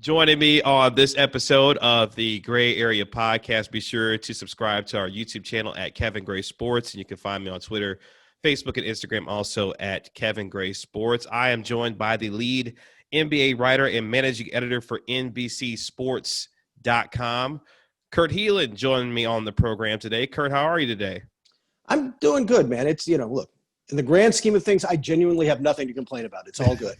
Joining me on this episode of the Gray Area Podcast, be sure to subscribe to our YouTube channel at Kevin Gray Sports, and you can find me on Twitter, Facebook, and Instagram also at Kevin Gray Sports. I am joined by the lead NBA writer and managing editor for NBC Sports.com, Kurt Helin, joining me on the program today. Kurt, how are you today? I'm doing good, man. It's, look, in the grand scheme of things, I genuinely have nothing to complain about. It's all good.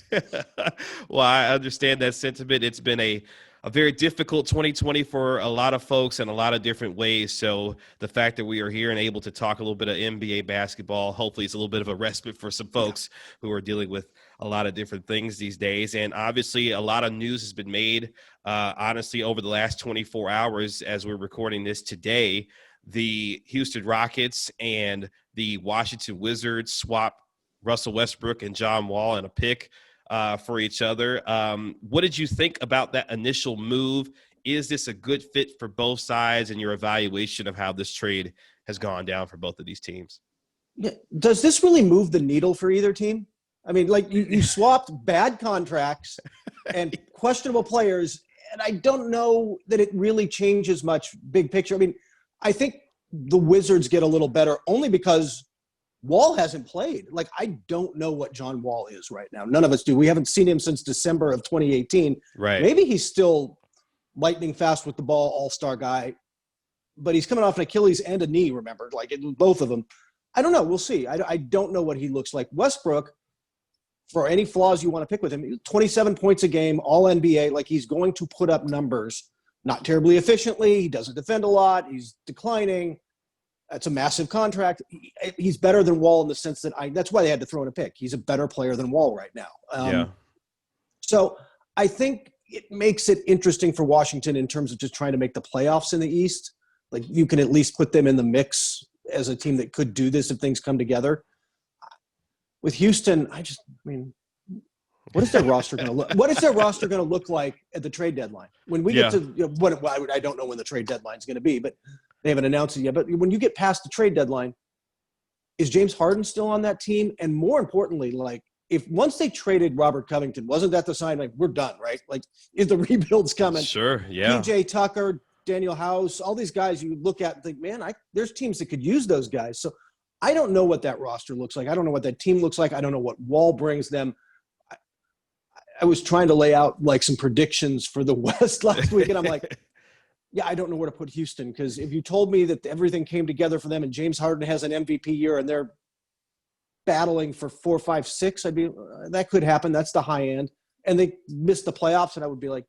Well, I understand that sentiment. It's been a very difficult 2020 for a lot of folks in a lot of different ways. So the fact that we are here and able to talk a little bit of NBA basketball, hopefully it's a little bit of a respite for some folks who are dealing with a lot of different things these days. And obviously a lot of news has been made, honestly, over the last 24 hours as we're recording this today. The Houston Rockets and the Washington Wizards swap Russell Westbrook and John Wall in a pick for each other. What did you think about that initial move? Is this a good fit for both sides, and your evaluation of how this trade has gone down for both of these teams? Yeah. Does this really move the needle for either team? I mean, like you swapped bad contracts and questionable players, and I don't know that it really changes much big picture. I mean, I think the Wizards get a little better only because Wall hasn't played. Like, I don't know what John Wall is right now. None of us do. We haven't seen him since December of 2018. Right. Maybe he's still lightning fast with the ball, all-star guy, but he's coming off an Achilles and a knee, remember, like both of them. I don't know. We'll see. I don't know what he looks like. Westbrook, for any flaws you want to pick with him, 27 points a game, all NBA, like he's going to put up numbers. Not terribly efficiently. He doesn't defend a lot. He's declining. That's a massive contract. He's better than Wall in the sense that that's why they had to throw in a pick. He's a better player than Wall right now. So I think it makes it interesting for Washington in terms of just trying to make the playoffs in the East. Like, you can at least put them in the mix as a team that could do this if things come together. With Houston, what is their roster going to look? What is their roster going to look like at the trade deadline? When we get to, I don't know when the trade deadline is going to be, but they haven't announced it yet. But when you get past the trade deadline, is James Harden still on that team? And more importantly, like, if once they traded Robert Covington, wasn't that the sign? Like, we're done, right? Like, is the rebuild's coming? Sure, yeah. PJ Tucker, Daniel House, all these guys you look at and think, man, there's teams that could use those guys. So I don't know what that roster looks like. I don't know what that team looks like. I don't know what Wall brings them. I was trying to lay out like some predictions for the West last week, and I'm like, yeah, I don't know where to put Houston, because if you told me that everything came together for them and James Harden has an MVP year and they're battling for 4, 5, 6, I'd be, that could happen. That's the high end. And they missed the playoffs, and I would be like,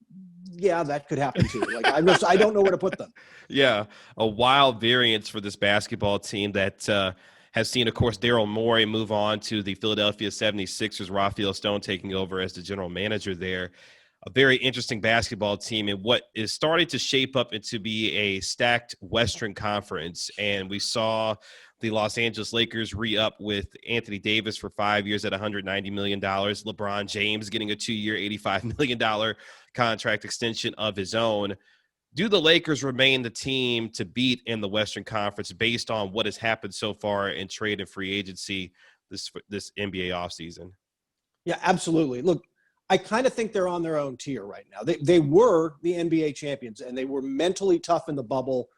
yeah, that could happen too. Like, I don't know where to put them. Yeah, a wild variance for this basketball team that has seen, of course, Daryl Morey move on to the Philadelphia 76ers, Rafael Stone taking over as the general manager there. A very interesting basketball team and what is starting to shape up into be a stacked Western Conference. And we saw the Los Angeles Lakers re-up with Anthony Davis for 5 years at $190 million. LeBron James getting a 2-year, $85 million contract extension of his own. Do the Lakers remain the team to beat in the Western Conference based on what has happened so far in trade and free agency this NBA offseason? Yeah, absolutely. Look, I kind of think they're on their own tier right now. They were the NBA champions, and they were mentally tough in the bubble.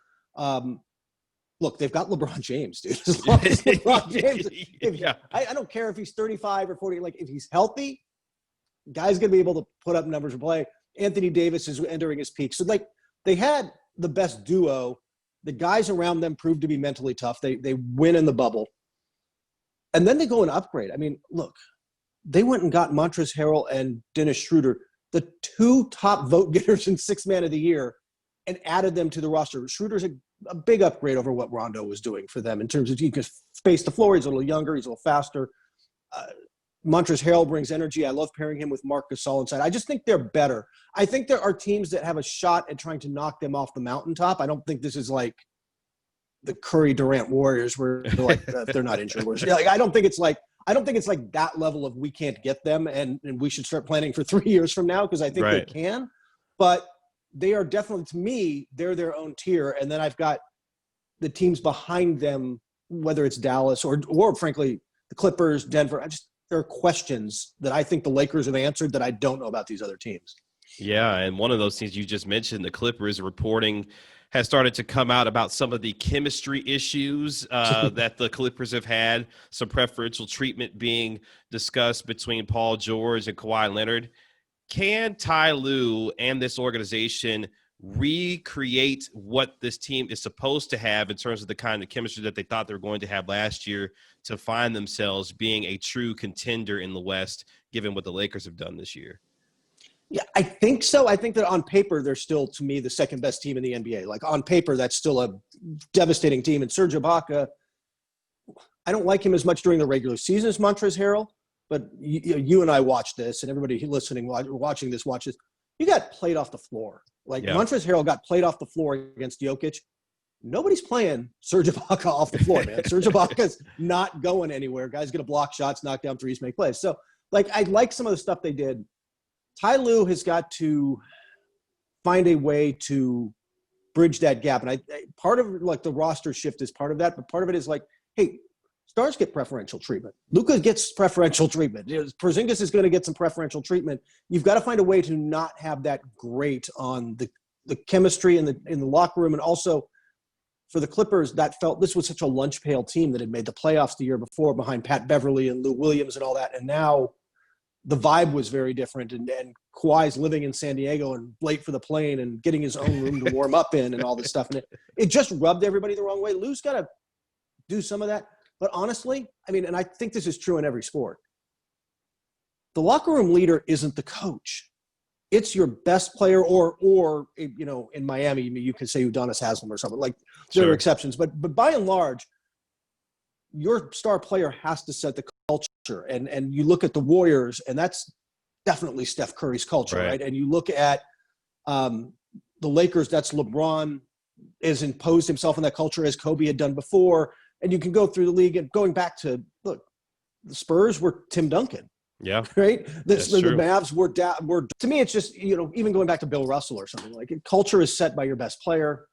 Look, they've got LeBron James, dude. As long as LeBron James, I don't care if he's 35 or 40. Like, if he's healthy, guy's going to be able to put up numbers and play. Anthony Davis is entering his peak. So, like, they had the best duo. The guys around them proved to be mentally tough. They win in the bubble. And then they go and upgrade. I mean, look, they went and got Montrezl Harrell and Dennis Schroeder, the 2 top vote getters in Sixth Man of the Year, and added them to the roster. Schroeder's a big upgrade over what Rondo was doing for them in terms of he can space the floor. He's a little younger. He's a little faster. Montrezl Harrell brings energy. I love pairing him with Marc Gasol inside. I just think they're better. I think there are teams that have a shot at trying to knock them off the mountaintop. I don't think this is like the Curry Durant Warriors where they're like, they're not injured. Like, I don't think it's like that level of we can't get them and we should start planning for 3 years from now, because I think they can. But they are definitely, to me, they're their own tier. And then I've got the teams behind them, whether it's Dallas or frankly, the Clippers, Denver. There are questions that I think the Lakers have answered that I don't know about these other teams. Yeah, and one of those things you just mentioned, the Clippers reporting has started to come out about some of the chemistry issues that the Clippers have had, some preferential treatment being discussed between Paul George and Kawhi Leonard. Can Ty Lue and this organization recreate what this team is supposed to have in terms of the kind of chemistry that they thought they were going to have last year to find themselves being a true contender in the West, given what the Lakers have done this year? Yeah, I think so. I think that on paper, they're still, to me, the second best team in the NBA. Like on paper, that's still a devastating team. And Serge Ibaka, I don't like him as much during the regular season as Montrezl Harrell, but you and I watch this, and everybody listening, watching this, watches. You got played off the floor. Like Montrezl Harrell got played off the floor against Jokic. Nobody's playing Serge Ibaka off the floor, man. Serge Ibaka's not going anywhere. Guys going to block shots, knock down threes, make plays. So, like, I like some of the stuff they did. Ty Lue has got to find a way to bridge that gap. And part of like the roster shift is part of that, but part of it is like, hey, stars get preferential treatment. Luka gets preferential treatment. Porzingis is going to get some preferential treatment. You've got to find a way to not have that grate on the chemistry in the locker room. And also for the Clippers, this was such a lunch pail team that had made the playoffs the year before behind Pat Beverly and Lou Williams and all that. And now the vibe was very different, and Kawhi's living in San Diego and late for the plane and getting his own room to warm up in and all this stuff. And it just rubbed everybody the wrong way. Lou's got to do some of that. But honestly, I mean, and I think this is true in every sport, the locker room leader isn't the coach. It's your best player or in Miami, you could say Udonis Haslem or something. Like, there are exceptions. But by and large, your star player has to set the culture. And you look at the Warriors, and that's definitely Steph Curry's culture, right? And you look at the Lakers, that's LeBron has imposed himself in that culture as Kobe had done before. And you can go through the league and going back to, look, the Spurs were Tim Duncan. Yeah. Right? The Mavs were to me, it's just, even going back to Bill Russell or something, like culture is set by your best player.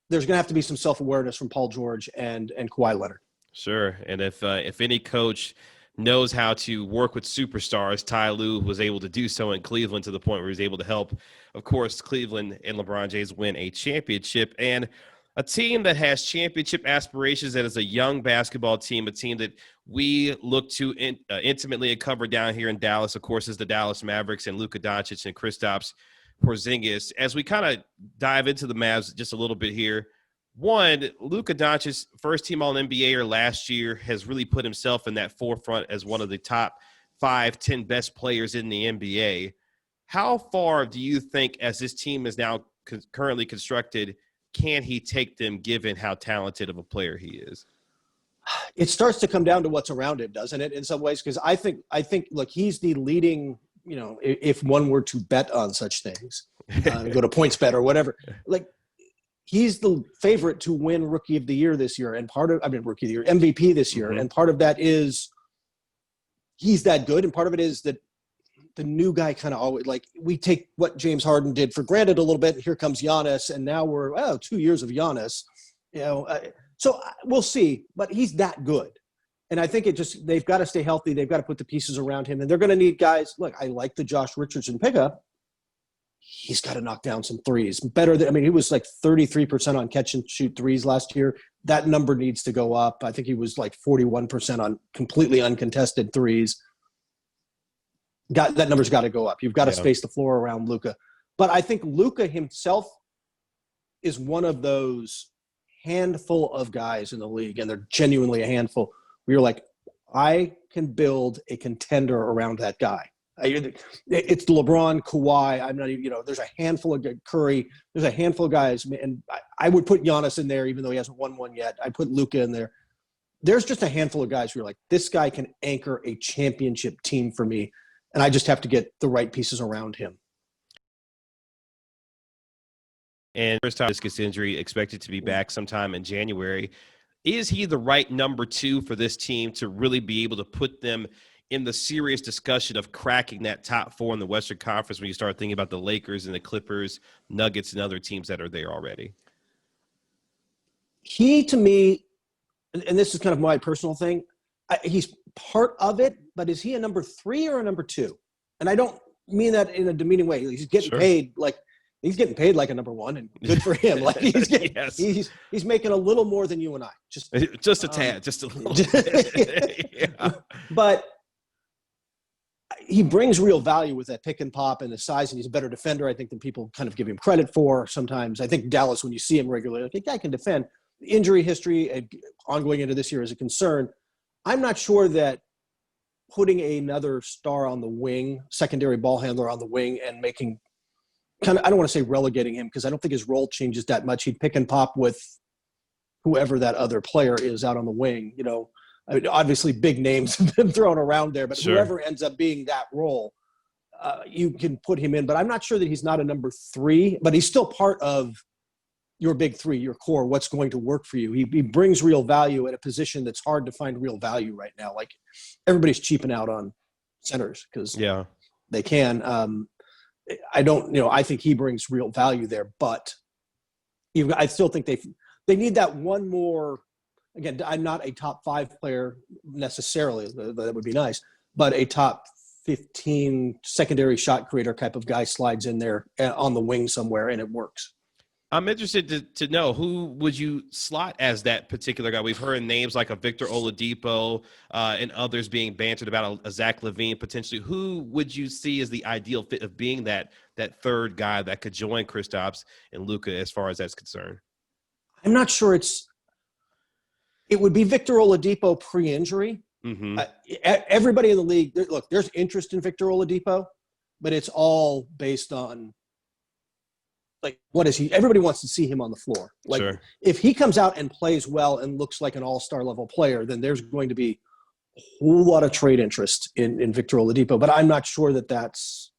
There's going to have to be some self-awareness from Paul George and Kawhi Leonard. Sure. And if any coach knows how to work with superstars, Ty Lue was able to do so in Cleveland to the point where he was able to help, of course, Cleveland and LeBron James win a championship. And a team that has championship aspirations, that is a young basketball team, a team that we look to intimately and cover down here in Dallas, of course, is the Dallas Mavericks and Luka Doncic and Kristaps Porzingis. As we kind of dive into the Mavs just a little bit here, one, Luka Doncic, first team All-NBA last year, has really put himself in that forefront as one of the top 5-10 best players in the NBA. How far do you think, as this team is now currently constructed, can he take them given how talented of a player he is? It starts to come down to what's around him, doesn't it, in some ways? Because I think, look, he's the leading, if one were to bet on such things, go to PointsBet or whatever, like he's the favorite to win Rookie of the Year this year. And Rookie of the Year, MVP this year. Mm-hmm. And part of that is he's that good. And part of it is that the new guy kind of always, like, we take what James Harden did for granted a little bit. And here comes Giannis. And now we're, 2 years of Giannis, so we'll see, but he's that good. And I think they've got to stay healthy. They've got to put the pieces around him, and they're going to need guys. Look, I like the Josh Richardson pickup. He's got to knock down some threes he was like 33% on catch and shoot threes last year. That number needs to go up. I think he was like 41% on completely uncontested threes. That number's got to go up. You've got to space the floor around Luka. But I think Luka himself is one of those handful of guys in the league, and they're genuinely a handful, where you're like, I can build a contender around that guy. It's LeBron, Kawhi. I'm not even, there's a handful of Curry. There's a handful of guys, and I would put Giannis in there, even though he hasn't won one yet. I put Luka in there. There's just a handful of guys who are like, this guy can anchor a championship team for me, and I just have to get the right pieces around him. And Kristaps discus injury expected to be back sometime in January. Is he the right number 2 for this team to really be able to put them in the serious discussion of cracking that top 4 in the Western Conference when you start thinking about the Lakers and the Clippers, Nuggets, and other teams that are there already? He, to me, and this is kind of my personal thing, he's part of it, but is he a number 3 or a number 2? And I don't mean that in a demeaning way. He's getting paid like a number one, and good for him. Like he's getting, he's making a little more than you and I. Just a tad, just a little bit. Yeah. But he brings real value with that pick and pop and the size, and he's a better defender, I think, than people kind of give him credit for sometimes. I think Dallas, when you see him regularly, like, the guy can defend. The injury history and ongoing into this year is a concern. I'm not sure that putting another star on the wing, secondary ball handler on the wing, and making kind of, I don't want to say relegating him, because I don't think his role changes that much. He'd pick and pop with whoever that other player is out on the wing. You know, I mean, obviously big names have been thrown around there, but whoever ends up being that role, you can put him in. But I'm not sure that he's not a number three, but he's still part of your big three, your core, what's going to work for you. He brings real value at a position that's hard to find real value right now. Like, everybody's cheaping out on centers because they can. I think he brings real value there, but I still think they need that one more. Again, I'm not a top 5 player necessarily, that would be nice, but a top 15 secondary shot creator type of guy slides in there on the wing somewhere, and it works. I'm interested to know, who would you slot as that particular guy? We've heard names like a Victor Oladipo and others being bantered about, a Zach LaVine potentially. Who would you see as the ideal fit of being that third guy that could join Kristaps and Luka as far as that's concerned? I'm not sure it would be Victor Oladipo pre-injury. Mm-hmm. Everybody in the league, there's interest in Victor Oladipo, but it's all based on, like, what is he? Everybody wants to see him on the floor. Like, if he comes out and plays well and looks like an all-star level player, then there's going to be a whole lot of trade interest in Victor Oladipo. But I'm not sure that's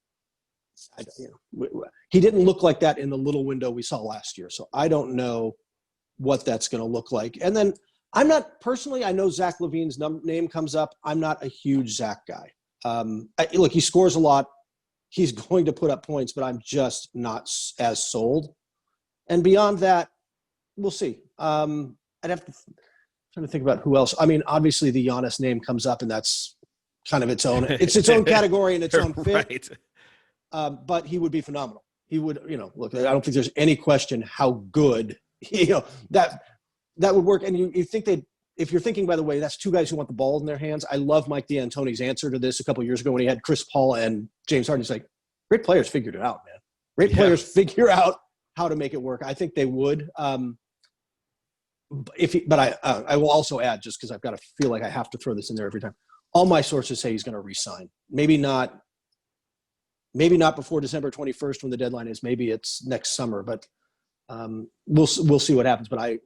he didn't look like that in the little window we saw last year. So I don't know what that's going to look like. And then I'm not personally, I know Zach LaVine's name comes up. I'm not a huge Zach guy. Look, he scores a lot. He's going to put up points, but I'm just not as sold. And beyond that, we'll see. I'd have to try to think about who else. I mean, obviously the Giannis name comes up, and that's kind of its own category and its own fit. Right. But he would be phenomenal. He would, look, I don't think there's any question how good, that would work. And you think if you're thinking, by the way, that's two guys who want the ball in their hands. I love Mike D'Antoni's answer to this a couple of years ago when he had Chris Paul and James Harden. He's like, great players figured it out, man. Great players figure out how to make it work. I think they would. But I will also add, just because I've got to feel like I have to throw this in there every time. All my sources say he's going to re-sign. Maybe not before December 21st when the deadline is. Maybe it's next summer, but we'll see what happens. But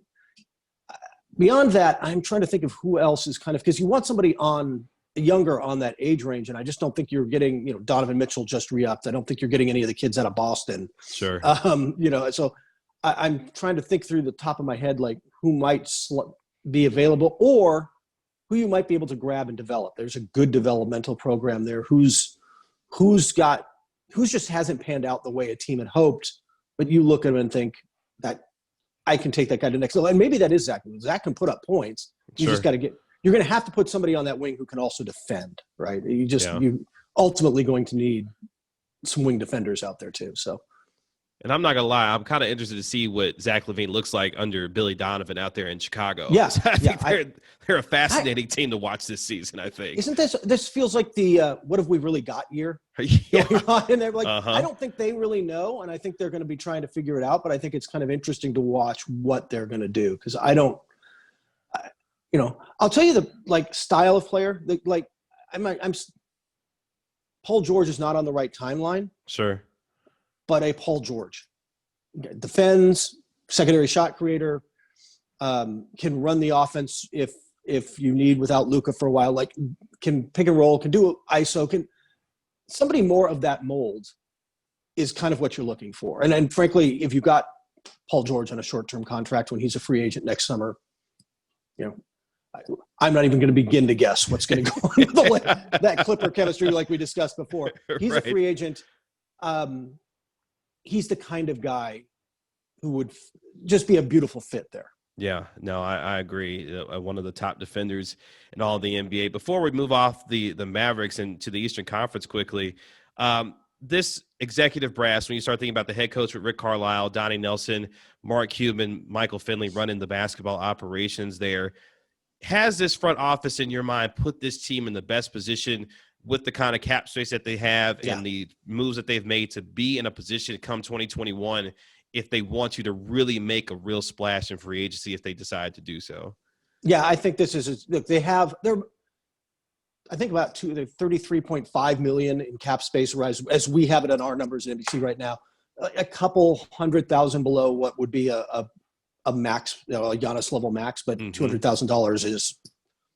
beyond that, I'm trying to think of who else is kind of, because you want somebody younger on that age range, and I just don't think you're getting, Donovan Mitchell just re-upped. I don't think you're getting any of the kids out of Boston. Sure. So I'm trying to think through the top of my head, like, who might be available or who you might be able to grab and develop. There's a good developmental program there who's just hasn't panned out the way a team had hoped, but you look at him and think that I can take that guy to the next level. And maybe that is Zach. Zach can put up points. You just got to you're going to have to put somebody on that wing who can also defend, right? You're ultimately going to need some wing defenders out there too. So. And I'm not going to lie, I'm kind of interested to see what Zach LaVine looks like under Billy Donovan out there in Chicago. Yeah. I think they're a fascinating team to watch this season, I think. Isn't this feels like the what have we really got year? Going on in there? Like, I don't think they really know, and I think they're going to be trying to figure it out, but I think it's kind of interesting to watch what they're going to do, because I'll tell you the style of player. Paul George is not on the right timeline. Sure. But a Paul George defends, secondary shot creator, can run the offense if you need without Luka for a while, like can pick and roll, can do ISO, somebody more of that mold is kind of what you're looking for. And frankly, if you've got Paul George on a short-term contract when he's a free agent next summer, I'm not even going to begin to guess what's going to go on with that Clipper chemistry like we discussed before. He's a free agent. He's the kind of guy who would just be a beautiful fit there. Yeah, no, I agree. One of the top defenders in all the NBA. Before we move off the Mavericks and to the Eastern Conference quickly, this executive brass, when you start thinking about the head coach with Rick Carlisle, Donnie Nelson, Mark Cuban, Michael Finley running the basketball operations there, has this front office in your mind put this team in the best position with the kind of cap space that they have and the moves that they've made to be in a position come 2021 if they want you to really make a real splash in free agency if they decide to do so? Yeah, I think this is – look, they're I think about 33.5 million in cap space, as we have it on our numbers in NBC right now. A couple 100,000 below what would be a max, a Giannis level max, but $200,000 is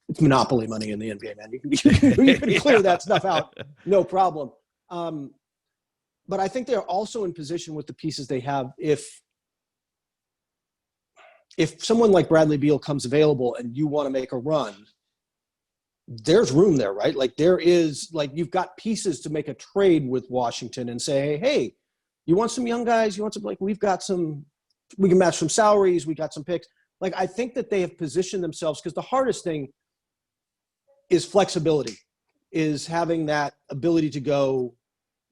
it's monopoly money in the NBA, man. You can clear that stuff out, no problem. But I think they're also in position with the pieces they have. If someone like Bradley Beal comes available and you want to make a run, there's room there, right? Like there is, like you've got pieces to make a trade with Washington and say, hey, you want some young guys? You want some, like, we've got some, we can match some salaries. We got some picks. Like, I think that they have positioned themselves, because the hardest thing is flexibility, is having that ability to go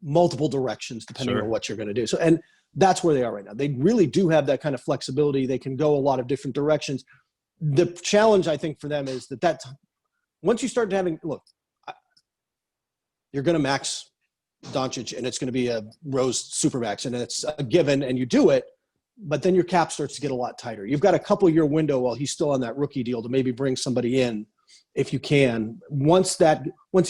multiple directions depending on what you're going to do. So, and that's where they are right now. They really do have that kind of flexibility. They can go a lot of different directions. The challenge, I think, for them is that once you start having, look, you're going to max Doncic and it's going to be a Rose Supermax and it's a given and you do it, but then your cap starts to get a lot tighter. You've got a couple year window while he's still on that rookie deal to maybe bring somebody in if you can. Once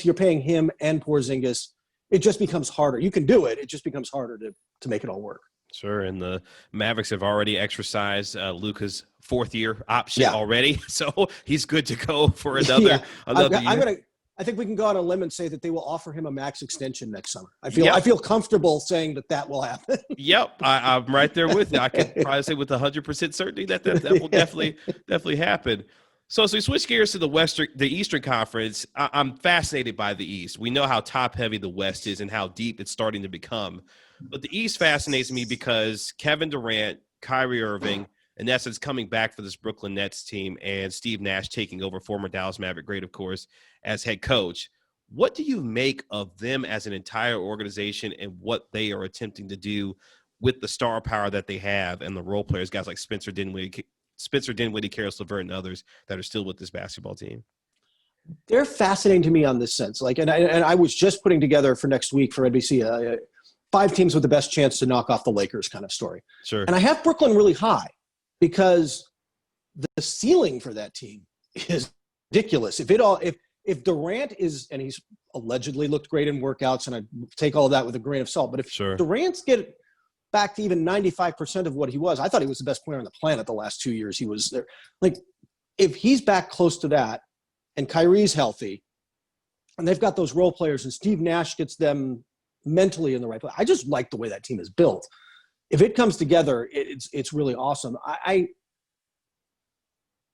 you're paying him and Porzingis, it just becomes harder. You can do it. It just becomes harder to make it all work. Sure, and the Mavericks have already exercised Luka's fourth-year option already, so he's good to go for another year. I think we can go on a limb and say that they will offer him a max extension next summer. I feel comfortable saying that will happen. Yep, I'm right there with you. I could probably say with 100% certainty that will definitely happen. So as we switch gears to the Eastern Conference, I'm fascinated by the East. We know how top-heavy the West is and how deep it's starting to become. But the East fascinates me because Kevin Durant, Kyrie Irving, in essence, coming back for this Brooklyn Nets team, and Steve Nash taking over, former Dallas Maverick great, of course, as head coach. What do you make of them as an entire organization and what they are attempting to do with the star power that they have and the role players, guys like Spencer Dinwiddie, Karis LeVert, and others that are still with this basketball team? They're fascinating to me on this sense. Like, and I was just putting together for next week for NBC 5 teams with the best chance to knock off the Lakers kind of story. Sure. And I have Brooklyn really high because the ceiling for that team is ridiculous. If Durant is, and he's allegedly looked great in workouts, and I take all of that with a grain of salt, but if Durant's get back to even 95% of what he was, I thought he was the best player on the planet the last 2 years he was there. Like, if he's back close to that and Kyrie's healthy and they've got those role players and Steve Nash gets them mentally in the right place, I just like the way that team is built. If it comes together, it's really awesome.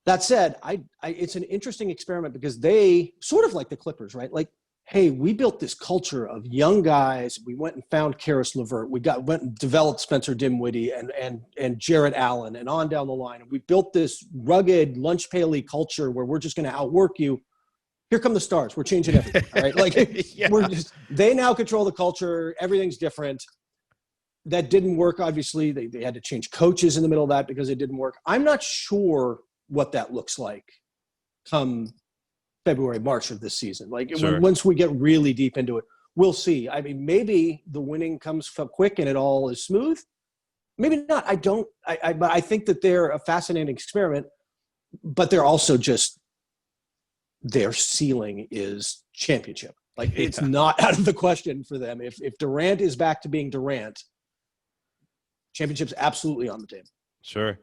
That said, it's an interesting experiment because they sort of like the Clippers, right? Like, hey, we built this culture of young guys. We went and found Karis LeVert. Went and developed Spencer Dinwiddie and Jarrett Allen and on down the line. And we built this rugged lunch pail-y culture where we're just going to outwork you. Here come the stars. We're changing everything. All right. Like they now control the culture. Everything's different. That didn't work. Obviously they had to change coaches in the middle of that because it didn't work. I'm not sure what that looks like come February, March of this season. Like once we get really deep into it, we'll see. I mean, maybe the winning comes quick and it all is smooth. Maybe not. But I think that they're a fascinating experiment, but they're also just, their ceiling is championship. Like it's not out of the question for them. If Durant is back to being Durant, championship's absolutely on the table. Sure.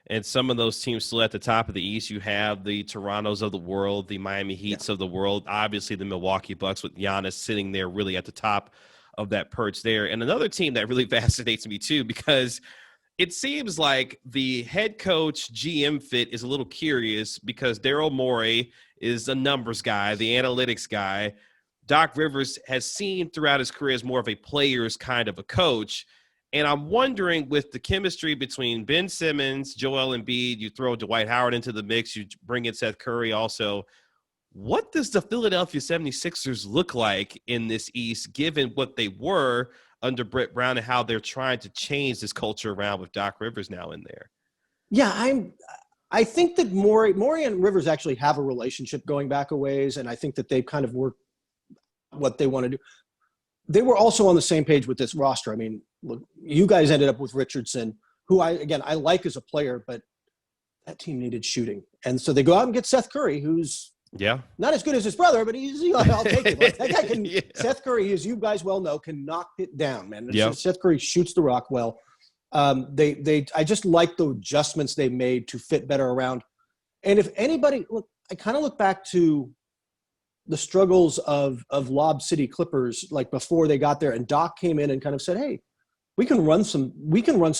And some of those teams still at the top of the East, you have the Torontos of the world, the Miami Heats of the world, obviously the Milwaukee Bucks with Giannis sitting there really at the top of that perch there. And another team that really fascinates me too, because it seems like the head coach GM fit is a little curious because Daryl Morey is a numbers guy, the analytics guy. Doc Rivers has seen throughout his career as more of a player's kind of a coach. And I'm wondering, with the chemistry between Ben Simmons, Joel Embiid, you throw Dwight Howard into the mix, you bring in Seth Curry also, what does the Philadelphia 76ers look like in this East, given what they were under Brett Brown and how they're trying to change this culture around with Doc Rivers now in there? Yeah, I think that Morey and Rivers actually have a relationship going back a ways, and I think that they've kind of worked what they want to do. They were also on the same page with this roster. I mean, look, you guys ended up with Richardson, who I like as a player, but that team needed shooting. And so they go out and get Seth Curry, who's not as good as his brother, but I'll take it. Like, that guy can, Seth Curry, as you guys well know, can knock it down, man. Seth Curry shoots the rock well. I just like the adjustments they made to fit better around. And if anybody, look, I kind of look back to the struggles of Lob City Clippers, like before they got there, and Doc came in and kind of said, hey, we can run some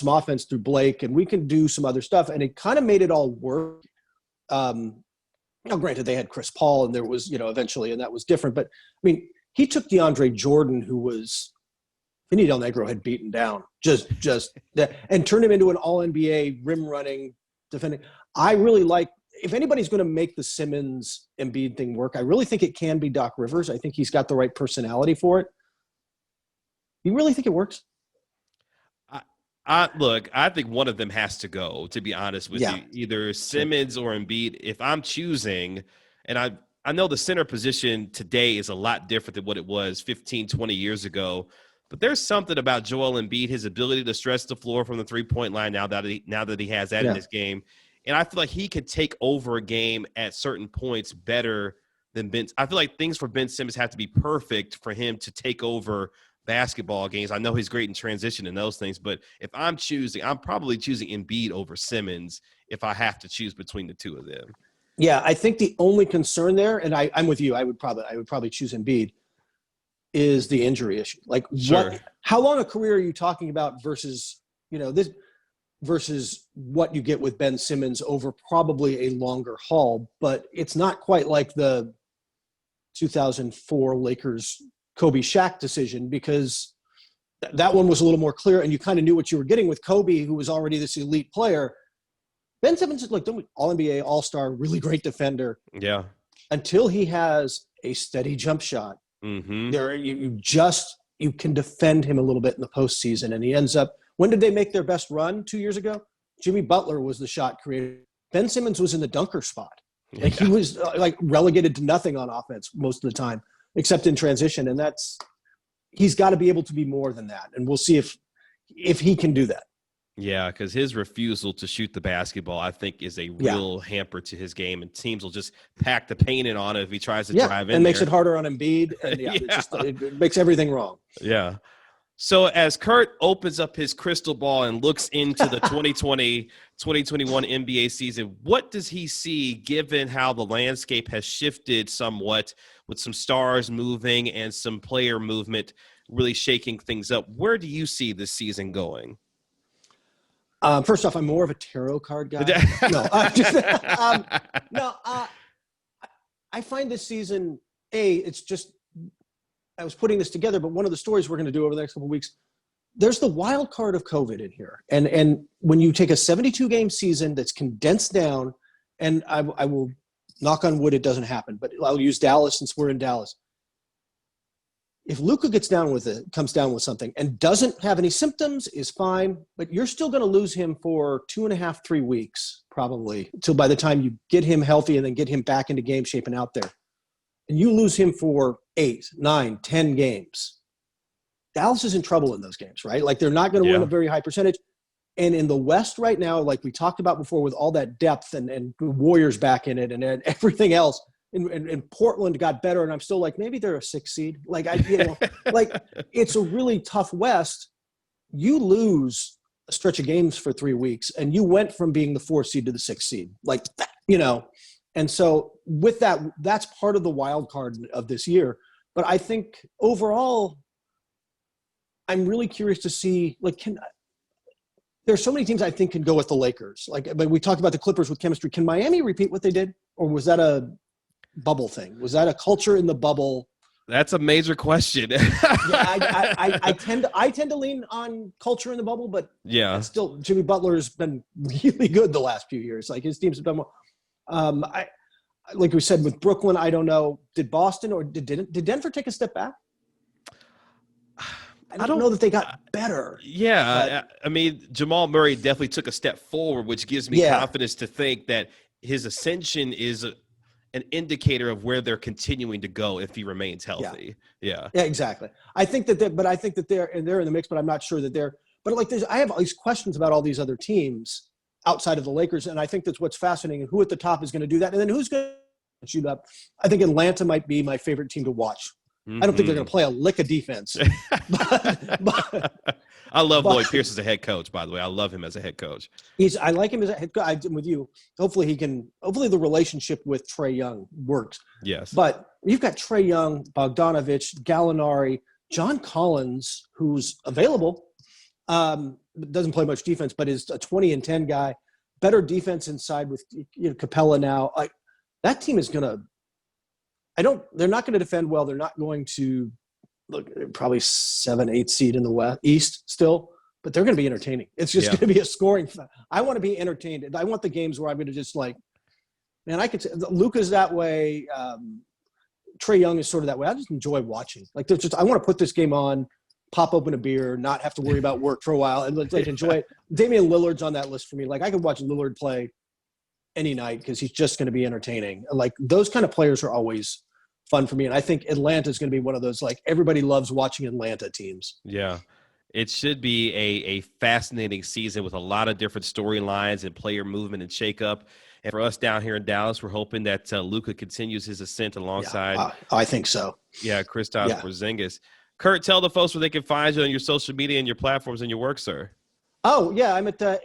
offense through Blake, and we can do some other stuff. And it kind of made it all work. Now, granted, they had Chris Paul, and there was, eventually, and that was different. But I mean, he took DeAndre Jordan, who was Vinny Del Negro had beaten down, just that, and turned him into an All-NBA rim running defending. I really like, if anybody's going to make the Simmons Embiid thing work, I really think it can be Doc Rivers. I think he's got the right personality for it. You really think it works? Look, I think one of them has to go, to be honest with you, either Simmons or Embiid. If I'm choosing, and I know the center position today is a lot different than what it was 15, 20 years ago, but there's something about Joel Embiid, his ability to stretch the floor from the three-point line now that he has that in his game. And I feel like he could take over a game at certain points better than Ben. I feel like things for Ben Simmons have to be perfect for him to take over basketball games. I know he's great in transition and those things, but if I'm choosing, I'm probably choosing Embiid over Simmons if I have to choose between the two of them. Yeah, I think the only concern there, and I'm with you, I would probably choose Embiid, is the injury issue. Like, how long a career are you talking about versus, this versus what you get with Ben Simmons over probably a longer haul, but it's not quite like the 2004 Lakers Kobe Shaq decision, because that one was a little more clear and you kind of knew what you were getting with Kobe, who was already this elite player. Ben Simmons is like All-NBA, All-Star, really great defender. Yeah. Until he has a steady jump shot, there you can defend him a little bit in the postseason, and he ends up. When did they make their best run? 2 years ago? Jimmy Butler was the shot creator. Ben Simmons was in the dunker spot. Like he was relegated to nothing on offense most of the time, except in transition. And he's got to be able to be more than that. And we'll see if he can do that. Yeah, because his refusal to shoot the basketball, I think, is a real hamper to his game, and teams will just pack the paint in on it if he tries to drive in. And makes it harder on Embiid, and it makes everything wrong. Yeah. So as Kurt opens up his crystal ball and looks into the 2020-2021 NBA season, what does he see given how the landscape has shifted somewhat with some stars moving and some player movement really shaking things up? Where do you see this season going? First off, I'm more of a tarot card guy. I find this season, it's just, I was putting this together, but one of the stories we're going to do over the next couple of weeks, there's the wild card of COVID in here. And when you take a 72-game season that's condensed down, and I will knock on wood, it doesn't happen, but I'll use Dallas since we're in Dallas. If Luka comes down with something and doesn't have any symptoms, is fine, but you're still going to lose him for 2.5, 3 weeks, probably, until by the time you get him healthy and then get him back into game shape and out there. And you lose him for 8, 9, 10 games. Dallas is in trouble in those games, right? Like, they're not going to win a very high percentage. And in the West right now, like we talked about before, with all that depth and the Warriors back in it and everything else, and Portland got better, and I'm still like, maybe they're a 6 seed. Like, it's a really tough West. You lose a stretch of games for 3 weeks, and you went from being the 4 seed to the 6 seed. Like, and so with that, that's part of the wild card of this year. But I think overall, I'm really curious to see, there's so many teams I think can go with the Lakers. But we talked about the Clippers with chemistry. Can Miami repeat what they did? Or was that a bubble thing? Was that a culture in the bubble? That's a major question. I tend to lean on culture in the bubble, but still, Jimmy Butler's been really good the last few years. Like, his teams have done well. like we said with Brooklyn, I don't know. Did Boston or did Denver take a step back? I don't know that they got better. Yeah, I mean, Jamal Murray definitely took a step forward, which gives me confidence to think that his ascension is an indicator of where they're continuing to go if he remains healthy. Yeah, exactly. I think that they're in the mix, but I'm not sure that they're. But like, I have all these questions about all these other teams outside of the Lakers, and I think that's what's fascinating. Who at the top is going to do that, and then who's going to shoot up? I think Atlanta might be my favorite team to watch. I don't think they're going to play a lick of defense. I love Lloyd Pierce as a head coach, by the way. I love him as a head coach. I like him as a head coach. I'm with you. Hopefully the relationship with Trae Young works. Yes. But you've got Trae Young, Bogdanovich, Gallinari, John Collins, who's available, doesn't play much defense, but is a 20-10 guy. Better defense inside with Capella now. That team is going to they're not going to defend well. They're not going to look probably 7-8 seed in the East still, but they're going to be entertaining. It's just going to be a scoring. I want to be entertained. I want the games where I'm going to just I could say Luka's that way. Trae Young is sort of that way. I just enjoy watching. I want to put this game on, pop open a beer, not have to worry about work for a while, and enjoy it. Damian Lillard's on that list for me. I could watch Lillard play any night because he's just going to be entertaining. Those kind of players are always fun for me. And I think Atlanta is going to be one of those, everybody loves watching Atlanta teams. Yeah. It should be a fascinating season with a lot of different storylines and player movement and shakeup. And for us down here in Dallas, we're hoping that Luka continues his ascent alongside. Yeah, I think so. Yeah, Kristaps Porzingis. Kurt, tell the folks where they can find you on your social media and your platforms and your work, sir. Oh, yeah. I'm at the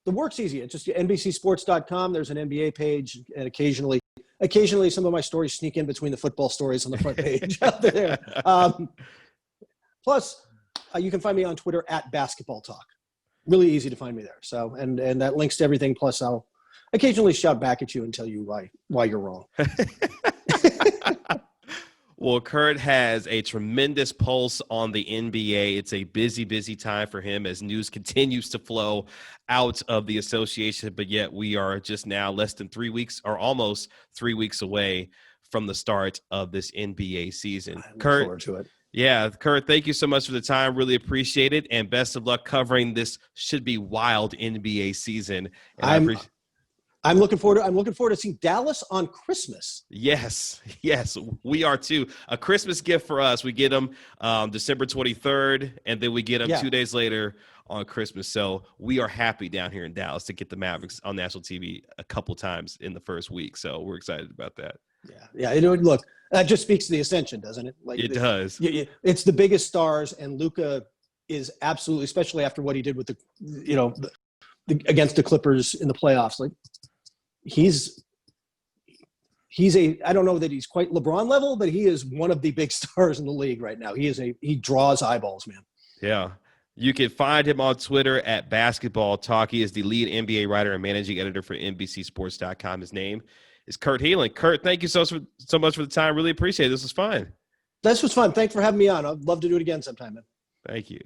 work's easy. It's just NBCSports.com. There's an NBA page, and occasionally some of my stories sneak in between the football stories on the front page out there. Plus, you can find me on Twitter at Basketball Talk. Really easy to find me there. So, and that links to everything. Plus, I'll occasionally shout back at you and tell you why you're wrong. Well, Kurt has a tremendous pulse on the NBA. It's a busy, busy time for him as news continues to flow out of the association. But yet we are just now less than 3 weeks or almost 3 weeks away from the start of this NBA season. I look forward to it. Yeah, Kurt, thank you so much for the time. Really appreciate it. And best of luck covering this should be wild NBA season. And I'm looking forward to seeing Dallas on Christmas. Yes, we are too. A Christmas gift for us. We get them December 23rd, and then we get them 2 days later on Christmas. So we are happy down here in Dallas to get the Mavericks on national TV a couple times in the first week. So we're excited about that. Yeah. Look, that just speaks to the ascension, doesn't it? It does. It's the biggest stars, and Luka is absolutely, especially after what he did with against the Clippers in the playoffs. He's I don't know that he's quite LeBron level, but he is one of the big stars in the league right now. He draws eyeballs, man. Yeah. You can find him on Twitter at Basketball Talk. He is the lead NBA writer and managing editor for NBCSports.com. His name is Kurt Helin. Kurt, thank you so much for the time. Really appreciate it. This was fun. This was fun. Thanks for having me on. I'd love to do it again sometime, man. Thank you.